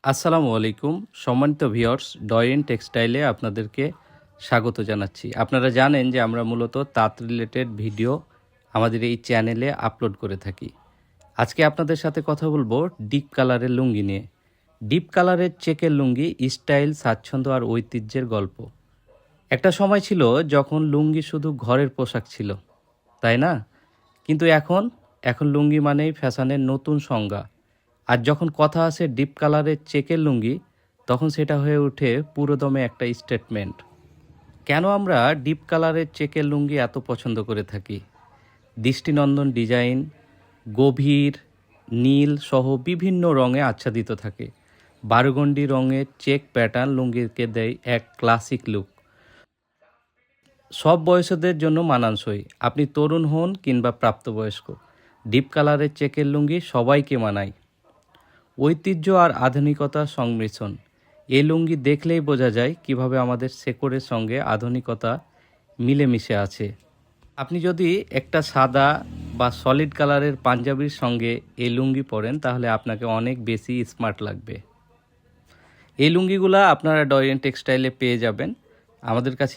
আসসালামু আলাইকুম সম্মানিত ভিউয়ার্স, ডয়েন টেক্সটাইলে আপনাদেরকে স্বাগত জানাচ্ছি। আপনারা জানেন যে আমরা মূলত তাঁত রিলেটেড ভিডিও আমাদের এই চ্যানেলে আপলোড করে থাকি। আজকে আপনাদের সাথে কথা বলবো ডিপ কালারের লুঙ্গি নিয়ে। ডিপ কালারের চেকের লুঙ্গি স্টাইল, স্বাচ্ছন্দ্য আর ঐতিহ্যের গল্প। একটা সময় ছিল যখন লুঙ্গি শুধু ঘরের পোশাক ছিল, তাই না? কিন্তু এখন লুঙ্গি মানেই ফ্যাশনের নতুন সংজ্ঞা। আর যখন কথা আসে ডিপ কালারের চেকের লুঙ্গি, তখন সেটা হয়ে ওঠে পুরোদমে একটা স্টেটমেন্ট। কেন আমরা ডিপ কালারের চেকের লুঙ্গি এত পছন্দ করে থাকি? দৃষ্টিনন্দন ডিজাইন, গভীর নীল সহ বিভিন্ন রঙে আচ্ছাদিত থাকে। বারগন্ডি রঙের চেক প্যাটার্ন লুঙ্গিকে দেয় এক ক্লাসিক লুক। সব বয়সদের জন্য মানানসই, আপনি তরুণ হন কিংবা প্রাপ্তবয়স্ক, ডিপ কালারের চেকের লুঙ্গি সবাইকে মানায়। ঐতিহ্য আর আধুনিকতার সংমিশ্রণ। এই লুঙ্গি দেখলেই বোঝা যায় কিভাবে আমাদের শেকড়ের সঙ্গে আধুনিকতা মিলেমিশে আছে। আপনি যদি একটা সাদা বা সলিড কালারের পাঞ্জাবির সঙ্গে এই লুঙ্গি পরেন, তাহলে আপনাকে অনেক বেশি স্মার্ট লাগবে। এই লুঙ্গিগুলা আপনারা ডয়েন টেক্সটাইলে পেয়ে যাবেন। আমাদের কাছে